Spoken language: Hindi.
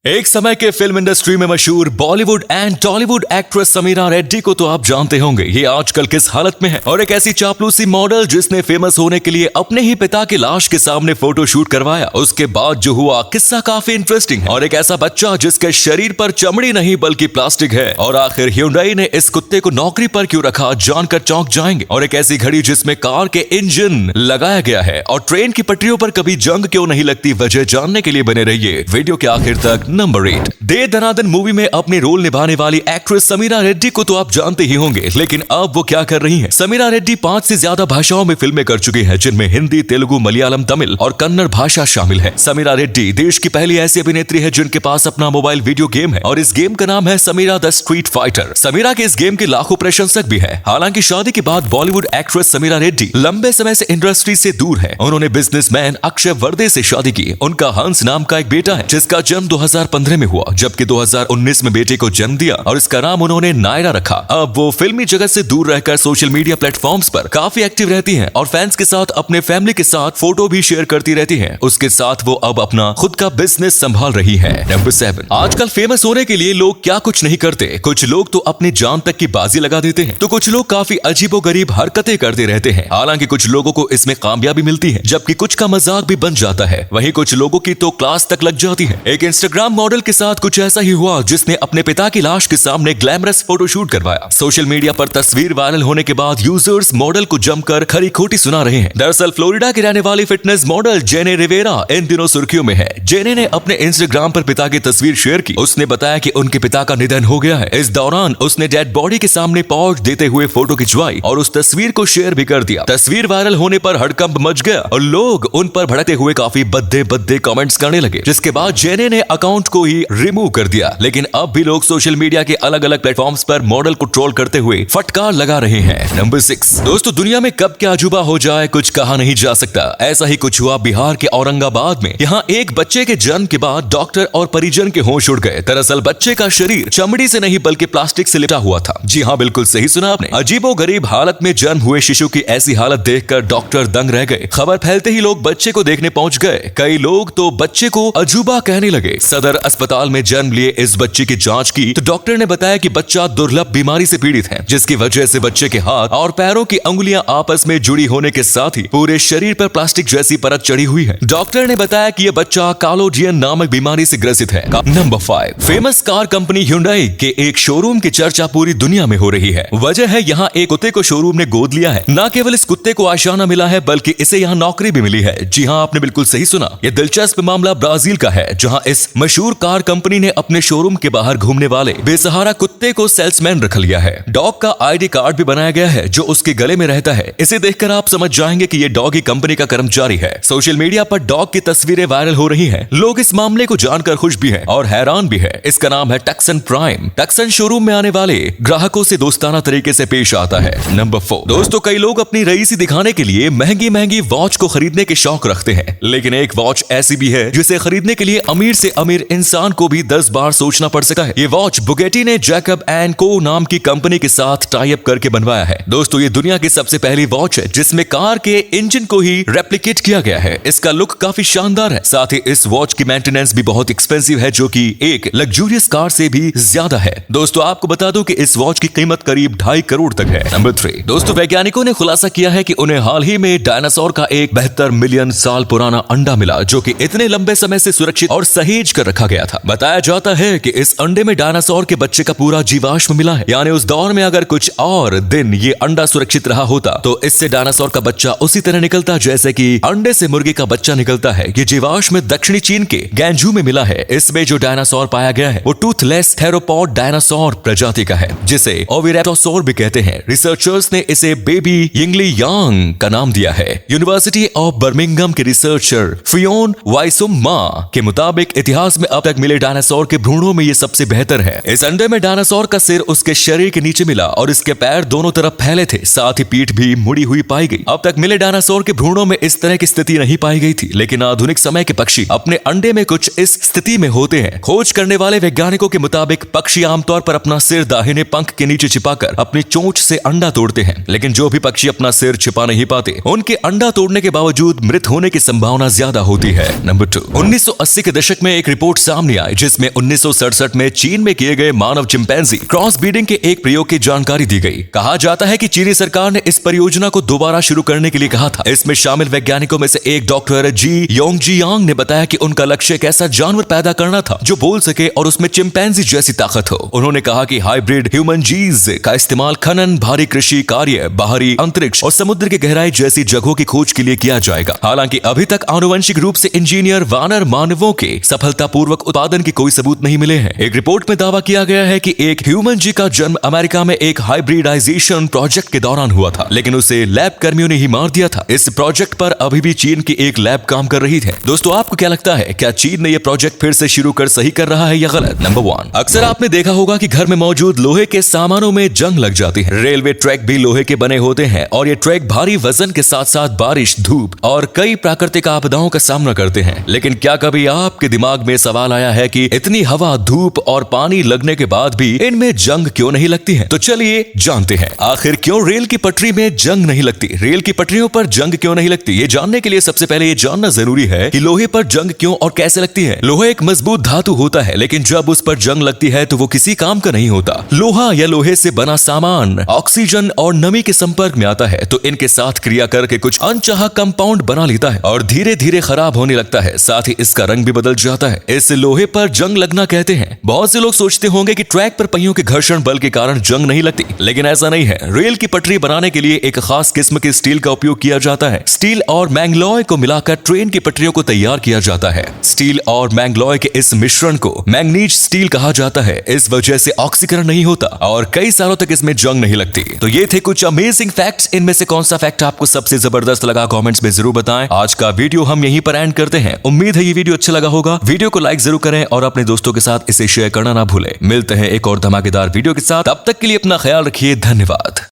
एक समय के फिल्म इंडस्ट्री में मशहूर बॉलीवुड एंड टॉलीवुड एक्ट्रेस समीरा रेड्डी को तो आप जानते होंगे। ये आजकल किस हालत में है और एक ऐसी चापलूसी मॉडल जिसने फेमस होने के लिए अपने ही पिता की लाश के सामने फोटो शूट करवाया। उसके बाद जो हुआ किस्सा काफी इंटरेस्टिंग है। और एक ऐसा बच्चा जिसके शरीर पर चमड़ी नहीं बल्कि प्लास्टिक है। और आखिर Hyundai ने इस कुत्ते को नौकरी पर क्यों रखा, जानकर चौंक जाएंगे। और एक ऐसी घड़ी जिसमें कार के इंजन लगाया गया है और ट्रेन की पटरियों पर कभी जंग क्यों नहीं लगती, वजह जानने के लिए बने रहिए वीडियो के आखिर तक। नंबर 8, दे दनादन मूवी में अपने रोल निभाने वाली एक्ट्रेस समीरा रेड्डी को तो आप जानते ही होंगे, लेकिन अब वो क्या कर रही हैं? समीरा रेड्डी 5 से ज्यादा भाषाओं में फिल्में कर चुकी हैं, जिनमें हिंदी, तेलुगु, मलयालम, तमिल और कन्नड़ भाषा शामिल है। समीरा रेड्डी देश की पहली ऐसी अभिनेत्री है जिनके पास अपना मोबाइल वीडियो गेम है और इस गेम का नाम है Sameera the street fighter. Sameera के इस गेम के लाखों प्रशंसक भी है। हालांकि शादी के बाद बॉलीवुड एक्ट्रेस समीरा रेड्डी लंबे समय से इंडस्ट्री से दूर है। उन्होंने बिजनेसमैन अक्षय वर्दे से शादी की। उनका हंस नाम का एक बेटा है जिसका जन्म 2015 में हुआ, जबकि 2019 में बेटे को जन्म दिया और इसका नाम उन्होंने नायरा रखा। अब वो फिल्मी जगत से दूर रहकर सोशल मीडिया प्लेटफॉर्म्स पर काफी एक्टिव रहती हैं और फैंस के साथ अपने फैमिली के साथ फोटो भी शेयर करती रहती हैं। उसके साथ वो अब अपना खुद का बिजनेस संभाल रही है। नंबर 7, आजकल फेमस होने के लिए लोग क्या कुछ नहीं करते। कुछ लोग तो अपनी जान तक की बाजी लगा देते हैं, तो कुछ लोग काफी अजीबोगरीब हरकतें करते रहते हैं। हालांकि कुछ लोगों को इसमें कामयाबी मिलती है, जबकि कुछ का मजाक भी बन जाता है। वहीं कुछ लोगों की तो क्लास तक लग जाती है। एक इंस्टाग्राम मॉडल के साथ कुछ ऐसा ही हुआ जिसने अपने पिता की लाश के सामने ग्लैमरस फोटोशूट करवाया। सोशल मीडिया पर तस्वीर वायरल होने के बाद यूजर्स मॉडल को जमकर खरी खोटी सुना रहे हैं। दरअसल फ्लोरिडा की रहने वाली फिटनेस मॉडल जेने रिवेरा इन दिनों सुर्खियों में है। जेने ने अपने इंस्टाग्राम पर पिता की तस्वीर शेयर की। उसने बताया कि उनके पिता का निधन हो गया है। इस दौरान उसने डेड बॉडी के सामने पॉज देते हुए फोटो खिंचवाई और उस तस्वीर को शेयर भी कर दिया। तस्वीर वायरल होने पर हड़कंप मच गया और लोग उन पर भड़कते हुए काफी भद्दे कमेंट्स करने लगे, जिसके बाद जेने ने अकाउंट को ही रिमूव कर दिया। लेकिन अब भी लोग सोशल मीडिया के अलग अलग प्लेटफॉर्म्स पर मॉडल को ट्रोल करते हुए फटकार लगा रहे हैं। नंबर 6, दोस्तों दुनिया में कब क्या अजूबा हो जाए कुछ कहा नहीं जा सकता। ऐसा ही कुछ हुआ बिहार के औरंगाबाद में। यहाँ एक बच्चे के जन्म के बाद डॉक्टर और परिजन के होश उड़ गए। दरअसल बच्चे का शरीर चमड़ी से नहीं बल्कि प्लास्टिक से लिपटा हुआ था। जी हाँ, बिल्कुल सही सुना आपने। अजीबोगरीब हालत में जन्म हुए शिशु की ऐसी हालत देखकर डॉक्टर दंग रह गए। खबर फैलते ही लोग बच्चे को देखने पहुंच गए। कई लोग तो बच्चे को अजूबा कहने लगे। सदर अस्पताल में जन्म लिए इस बच्चे की जांच की तो डॉक्टर ने बताया कि बच्चा दुर्लभ बीमारी से पीड़ित है, जिसकी वजह से बच्चे के हाथ और पैरों की अंगुलियां आपस में जुड़ी होने के साथ ही पूरे शरीर पर प्लास्टिक जैसी परत चढ़ी हुई है। डॉक्टर ने बताया कि यह बच्चा कालोडियन नामक बीमारी से ग्रसित है। Number 5, famous car company Hyundai के एक शोरूम की चर्चा पूरी दुनिया में हो रही है। वजह है यहाँ एक कुत्ते को शोरूम ने गोद लिया है। न केवल इस कुत्ते को आशियाना मिला है बल्कि इसे यहाँ नौकरी भी मिली है। जी हाँ, आपने बिल्कुल सही सुना। यह दिलचस्प मामला ब्राजील का है, जहाँ इस मशहूर कार कंपनी ने अपने शोरूम के बाहर घूमने वाले बेसहारा कुत्ते को सेल्समैन रख लिया है। डॉग का आईडी कार्ड भी बनाया गया है जो उसके गले में रहता है। इसे देखकर आप समझ जाएंगे कि ये डॉग ही कंपनी का कर्मचारी है। सोशल मीडिया पर डॉग की तस्वीरें वायरल हो रही हैं। लोग इस मामले को जानकर खुश भी हैं और हैरान भी है। इसका नाम है टक्सन प्राइम। टक्सन शोरूम में आने वाले ग्राहकों से दोस्ताना तरीके से पेश आता है। नंबर 4, दोस्तों कई लोग अपनी रईसी दिखाने के लिए महंगी वॉच को खरीदने के शौक रखते हैं, लेकिन एक वॉच ऐसी भी है जिसे खरीदने के लिए अमीर से अमीर इंसान को भी 10 बार सोचना पड़ सकता है। ये वॉच बुगेटी ने जैकब एंड को नाम की कंपनी के साथ टाई अप करके बनवाया है। दोस्तों ये दुनिया की सबसे पहली वॉच है जिसमें कार के इंजन को ही रेप्लिकेट किया गया है। इसका लुक काफी शानदार है। साथ ही इस वॉच की मेंटेनेंस भी बहुत एक्सपेंसिव है, जो कि एक लग्जूरियस कार से भी ज्यादा है। दोस्तों आपको बता दूं कि इस वॉच की कीमत करीब 2.5 करोड़ तक है। नंबर 3, दोस्तों वैज्ञानिकों ने खुलासा किया है कि उन्हें हाल ही में डायनासोर का एक 72 मिलियन साल पुराना अंडा मिला, जो कि इतने लंबे समय से सुरक्षित और सहेज कर रखा गया था। बताया जाता है कि इस अंडे में डायनासोर के बच्चे का पूरा जीवाश्म मिला है। यानी उस दौर में अगर कुछ और दिन ये अंडा सुरक्षित रहा होता तो इससे डायनासोर का बच्चा उसी तरह निकलता जैसे कि अंडे से मुर्गे का बच्चा निकलता है। ये जीवाश्म दक्षिणी चीन के गैंजू में मिला है। इसमें जो डायनासोर पाया गया है वो टूथलेस थेरोपॉड डायनासोर प्रजाति का है, जिसे ओविरेप्टोसोर भी कहते हैं। रिसर्चर्स ने इसे बेबी यिंगली यांग का नाम दिया है। यूनिवर्सिटी ऑफ बर्मिंघम के रिसर्चर फियोन वाइसुमा के मुताबिक इतिहास में अब तक मिले डायनासोर के भ्रूणों में ये सबसे बेहतर है। इस अंडे में डायनासोर का सिर उसके शरीर के नीचे मिला और इसके पैर दोनों तरफ फैले थे। साथ ही पीठ भी मुड़ी हुई पाई गई। अब तक मिले डायनासोर के भ्रूणों में इस तरह की स्थिति नहीं पाई गई थी, लेकिन आधुनिक समय के पक्षी अपने अंडे में कुछ इस स्थिति में होते हैं। खोज करने वाले वैज्ञानिकों के मुताबिक पक्षी आमतौर पर अपना सिर दाहिने पंख के नीचे छिपाकर अपनी चोंच से अंडा तोड़ते हैं, लेकिन जो भी पक्षी अपना सिर छिपा नहीं पाते उनके अंडा तोड़ने के बावजूद मृत होने की संभावना ज्यादा होती है। नंबर 2, 1980 के दशक में एक रिपोर्ट सामने आई जिसमें 1967 में चीन में किए गए मानव चिंपैंजी क्रॉस ब्रीडिंग के एक प्रयोग की जानकारी दी गई। कहा जाता है कि चीनी सरकार ने इस परियोजना को दोबारा शुरू करने के लिए कहा था। इसमें शामिल वैज्ञानिकों में से एक डॉक्टर जी योंगजियांग ने बताया कि उनका लक्ष्य एक ऐसा जानवर पैदा करना था जो बोल सके और उसमें चिंपैंजी जैसी ताकत हो। उन्होंने कहा कि हाइब्रिड ह्यूमन जीन्स का इस्तेमाल खनन, भारी कृषि कार्य, बाहरी अंतरिक्ष और समुद्र की गहराई जैसी जगहों की खोज के लिए किया जाएगा। हालांकि अभी तक आनुवंशिक रूप से इंजीनियर वानर मानवों के सफलतापूर्वक उत्पादन के कोई सबूत नहीं मिले हैं। एक रिपोर्ट में दावा किया गया है कि एक ह्यूमन जी का जन्म अमेरिका में एक हाइब्रिडाइजेशन प्रोजेक्ट के दौरान हुआ था, लेकिन उसे लैब कर्मियों ने ही मार दिया था। इस प्रोजेक्ट पर अभी भी चीन की एक लैब काम कर रही है। दोस्तों, आपको क्या लगता है, क्या चीन ने यह प्रोजेक्ट फिर से शुरू कर सही कर रहा है या गलत? नंबर 1, अक्सर आपने देखा होगा कि घर में मौजूद लोहे के सामानों में जंग लग जाती है। रेलवे ट्रैक भी लोहे के बने होते हैं और ये ट्रैक भारी वजन के साथ साथ बारिश, धूप और कई प्राकृतिक आपदाओं का सामना करते हैं। लेकिन क्या कभी आपके दिमाग में सवाल आया है कि इतनी हवा, धूप और पानी लगने के बाद भी इनमें जंग क्यों नहीं लगती है? तो चलिए जानते हैं, आखिर क्यों रेल की पटरी में जंग नहीं लगती। रेल की पटरियों पर जंग क्यों नहीं लगती, ये जानने के लिए सबसे पहले ये जानना जरूरी है कि लोहे पर जंग क्यों और कैसे लगती है। लोहा एक मजबूत धातु होता है, लेकिन जब उस पर जंग लगती है तो वो किसी काम का नहीं होता। लोहा या लोहे से बना सामान ऑक्सीजन और नमी के संपर्क में आता है तो इनके साथ क्रिया करके कुछ अनचाहा कंपाउंड बना लेता है और धीरे धीरे खराब होने लगता है। साथ ही इसका रंग भी बदल जाता है। इस लोहे पर जंग लगना कहते हैं। बहुत से लोग सोचते होंगे कि ट्रैक पर पहियों के घर्षण बल के कारण जंग नहीं लगती, लेकिन ऐसा नहीं है। रेल की पटरी बनाने के लिए एक खास किस्म के स्टील का उपयोग किया जाता है। स्टील और मैंगलोय को मिलाकर ट्रेन की पटरियों को तैयार किया जाता है। स्टील और मैंगलोय के इस मिश्रण को मैंगनीज स्टील कहा जाता है। इस वजह से ऑक्सीकरण नहीं होता और कई सालों तक इसमें जंग नहीं लगती। तो ये थे कुछ अमेजिंग फैक्ट्स। इनमें से कौन सा फैक्ट आपको सबसे जबरदस्त लगा, कमेंट्स में जरूर बताएं। आज का वीडियो हम यहीं पर एंड करते हैं। उम्मीद है ये वीडियो अच्छा लगा होगा। वीडियो को लाइक जरूर करें और अपने दोस्तों के साथ इसे शेयर करना ना भूलें। मिलते हैं एक और धमाकेदार वीडियो के साथ। तब तक के लिए अपना ख्याल रखिए। धन्यवाद।